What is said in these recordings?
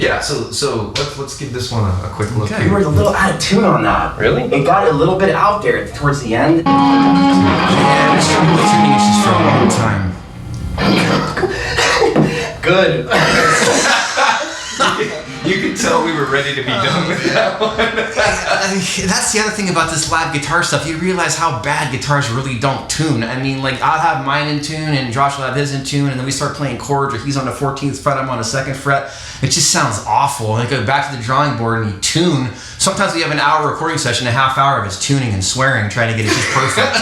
Yeah, so let's give this one a quick look. We were a little out of tune on that. Really? It got a little bit out there towards the end. Yeah, this tuning is just for a long time. Good. You could tell we were ready to be done with that one. That's the other thing about this live guitar stuff. You realize how bad guitars really don't tune. I mean, like, I'll have mine in tune and Josh will have his in tune, and then we start playing chords, or he's on the 14th fret, I'm on the 2nd fret. It just sounds awful. And I go back to the drawing board and you tune. Sometimes we have an hour recording session, a half hour of us tuning and swearing, trying to get it just perfect.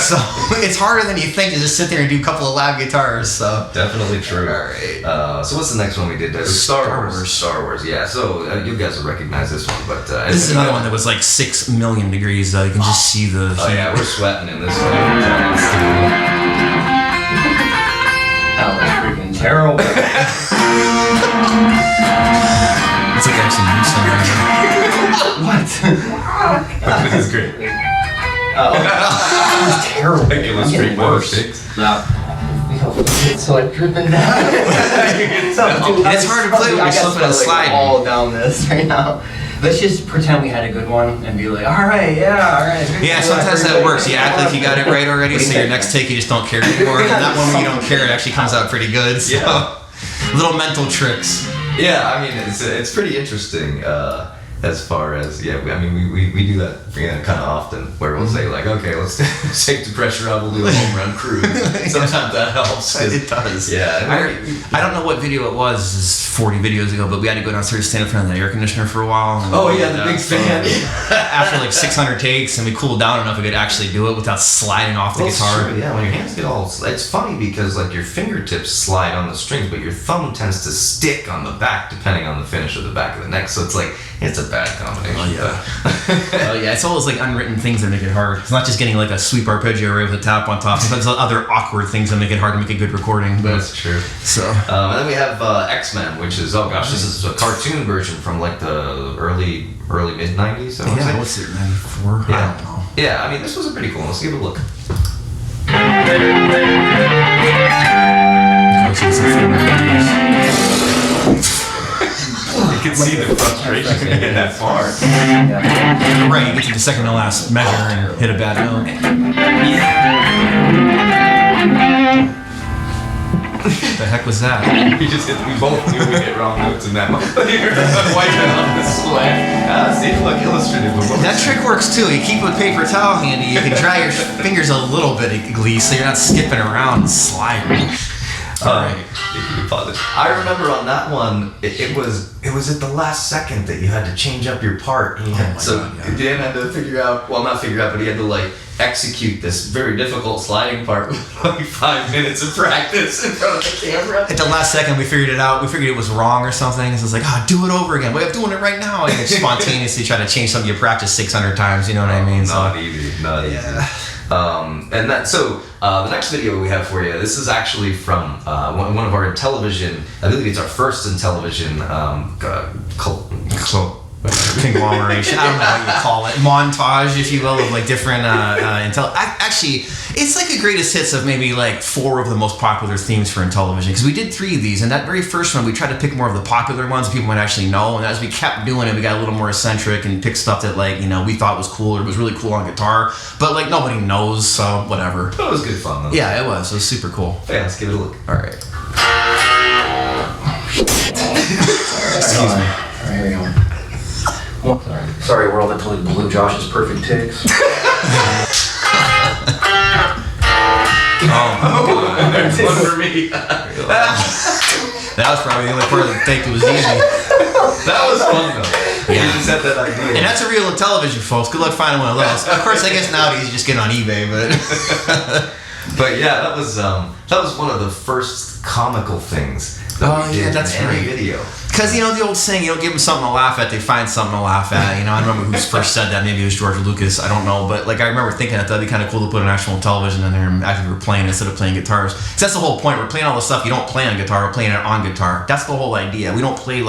So it's harder than you think to just sit there and do a couple of live guitars. So definitely true. All right. So what's the next one we did? Star Wars. Yeah. So you guys will recognize this one, but this is another one that was like 6 million degrees. Though you can just see the. Oh yeah, we're sweating in this one. That was freaking terrible. It's like actually What? This is great. That was terrible. It was straight worse. It's like dripping down. It's hard to play when you're slipping and sliding. All down this right now. Let's just pretend we had a good one and be like, all right. Yeah, sometimes that works. You act like you got it right already, so your next take you just don't care anymore. And that one where you don't care, it actually comes out pretty good. So. Yeah. Little mental tricks. Yeah, I mean it's pretty interesting as far as we do that kind of often where we'll say like, okay, let's take the pressure out, we'll do a home run cruise. Sometimes that helps. It does. Yeah. I don't know what video it was. This is 40 videos ago, but we had to go downstairs and stand in front of the air conditioner for a while. And the big fan. After like 600 takes, and we cooled down enough we could actually do it without sliding off the guitar. True, yeah, when your hands get all, it's funny because like your fingertips slide on the strings, but your thumb tends to stick on the back depending on the finish of the back of the neck. So it's like it's a bad combination. Oh yeah, it's always like unwritten things that make it hard. It's not just getting like a sweep arpeggio right with a tap on top. Sometimes other awkward things that make it hard to make a good recording. But, that's true. So and then we have X-Men, which is this is a cartoon version from like the early mid 90s. Yeah, what's it, 94? Yeah. I don't know. Yeah, I mean this was a pretty cool one. Let's give it a look. You can see the frustration getting that far. Right, you get to the second to last measure and hit a bad note. What the heck was that? We both knew we hit wrong notes in that moment. You're wiping on the sweat. See, look, illustrative. That trick works too. You keep a paper towel handy, you can dry your fingers a little bit at least so you're not skipping around and sliding. Alright. I remember on that one, it was at the last second that you had to change up your part. And Dan had to but he had to like execute this very difficult sliding part with like 5 minutes of practice in front of the camera. At the last second we figured it out. We figured it was wrong or something. So it's like, do it over again. I'm doing it right now. And you spontaneously try to change something you practiced 600 times, you know what I mean? Not easy. The next video we have for you, this is actually from one of our television, I believe it's our first in television conglomeration, I don't know what you call it, montage, if you will, of like different actually, it's like a greatest hits of maybe like 4 of the most popular themes for Intellivision, because we did 3 of these, and that very first one we tried to pick more of the popular ones people might actually know, and as we kept doing it we got a little more eccentric and picked stuff that like, we thought was cool or was really cool on guitar, but like nobody knows, so whatever. But it was good fun though. Yeah, it was super cool. Yeah, let's give it a look. Alright. Excuse me. Alright, here we go. Oh, sorry world, I totally blew Josh's perfect takes. There's one for me. That was probably the only part of the take that was easy. That was fun though. Yeah. You just had that idea. And that's a real television, folks. Good luck finding one of those. Of course, I guess nowadays you just get on eBay, but... But yeah, that was one of the first comical things that we did that's in any right. video. Because, the old saying, you don't give them something to laugh at, they find something to laugh at. I remember who first said that. Maybe it was George Lucas. I don't know. But, I remember thinking that'd be kind of cool to put an actual television in there as we were playing instead of playing guitars. Because that's the whole point. We're playing all the stuff you don't play on guitar. We're playing it on guitar. That's the whole idea. We don't play,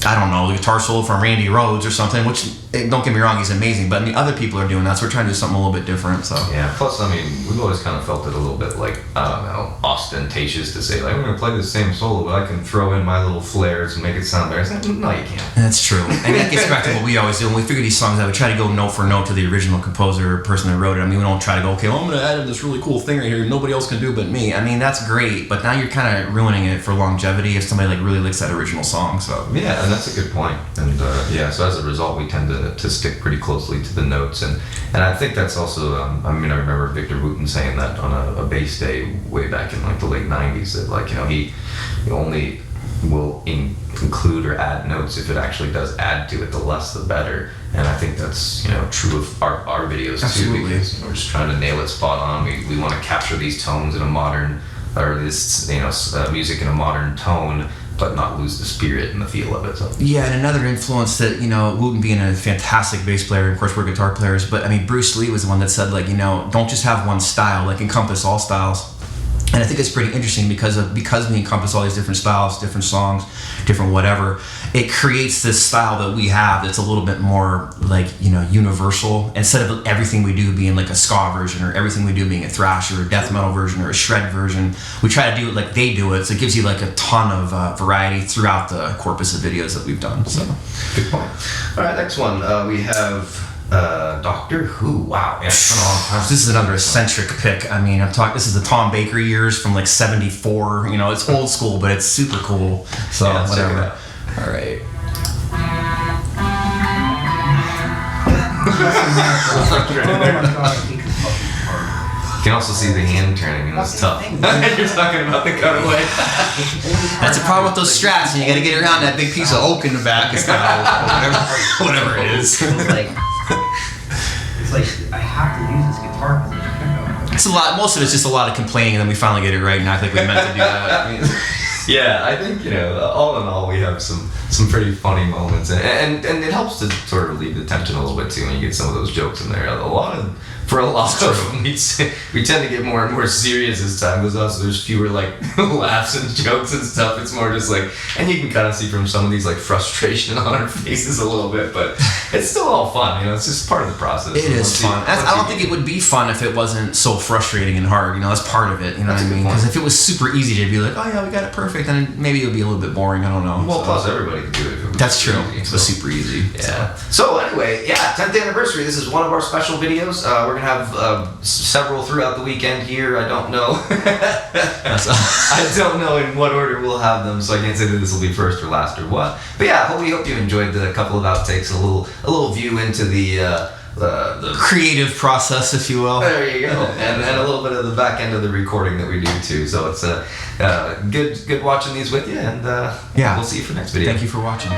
I don't know, the guitar solo from Randy Rhoads or something, which, don't get me wrong, he's amazing, but I mean, other people are doing that, so we're trying to do something a little bit different, so. Yeah, plus, I mean, we've always kind of felt it a little bit like, I don't know, ostentatious to say, like, we're going to play the same solo, but I can throw in my little flares and make it sound better. It's like, no, you can't. That's true. And that gets back to what we always do. When we figure these songs out, we try to go note for note to the original composer or person that wrote it. I mean, we don't try to go, okay, well, I'm going to add in this really cool thing right here nobody else can do but me. I mean, that's great, but now you're kind of ruining it for longevity if somebody like really licks that original song, so. Yeah, and that's a good point. And yeah, so as a result, we tend to stick pretty closely to the notes. And I think that's also, I mean, I remember Victor Wooten saying that on a bass day way back in like the late 90s, that like, you know, he only will include or add notes if it actually does add to it. The less the better. And I think that's, you know, true of our videos Absolutely. too, because, you know, we're just trying to nail it spot on. We want to capture these tones in a modern, or this, you know, music in a modern tone, but not lose the spirit and the feel of it. So. Yeah, and another influence that, you know, Wooten being a fantastic bass player, of course we're guitar players, but I mean, Bruce Lee was the one that said, like, you know, don't just have one style, like encompass all styles. And I think it's pretty interesting because we encompass all these different styles, different songs, different whatever, it creates this style that we have that's a little bit more like, you know, universal. Instead of everything we do being like a ska version or everything we do being a thrash or a death metal version or a shred version, we try to do it like they do it. So it gives you like a ton of variety throughout the corpus of videos that we've done. So good point. All right, next one. We have Doctor Who. Wow, yeah, it's been a long time. This is another eccentric pick. I mean, this is the Tom Baker years from like '74. You know, it's old school, but it's super cool. So yeah, whatever. All right. You can also see the hand turning, and it's tough. You're talking about the cutaway. That's a problem with those Strats, and you got to get around that big piece of oak in the back. It's kind of whatever it is. It's like I have to use this guitar because it's a pickup. It's a lot. Most of it's just a lot of complaining, and then we finally get it right and act like we meant to do that. I mean, yeah, I think, you know, all in all, we have some pretty funny moments, and it helps to sort of relieve the tension a little bit too when you get some of those jokes in there. For a lot of them, we tend to get more and more serious as time goes on, so there's fewer like laughs and jokes and stuff. It's more just like, and you can kind of see from some of these like frustration on our faces a little bit, but it's still all fun, you know, it's just part of the process. It is fun. I don't think it would be fun if it wasn't so frustrating and hard, you know, that's part of it, you know what I mean? Because if it was super easy to be like, oh yeah, we got it perfect, then maybe it would be a little bit boring, I don't know. Well, plus everybody can do it. If it was that's true. Easy, it was super easy. Yeah. So anyway, yeah, 10th anniversary. This is one of our special videos. We're gonna have several throughout the weekend here. I don't know. I don't know in what order we'll have them, so I can't say that this will be first or last or what. But yeah, we hope you enjoyed the couple of outtakes, a little view into the creative process, if you will. There you go, and a little bit of the back end of the recording that we do too. So it's good watching these with you, and yeah, we'll see you for next video. Thank you for watching.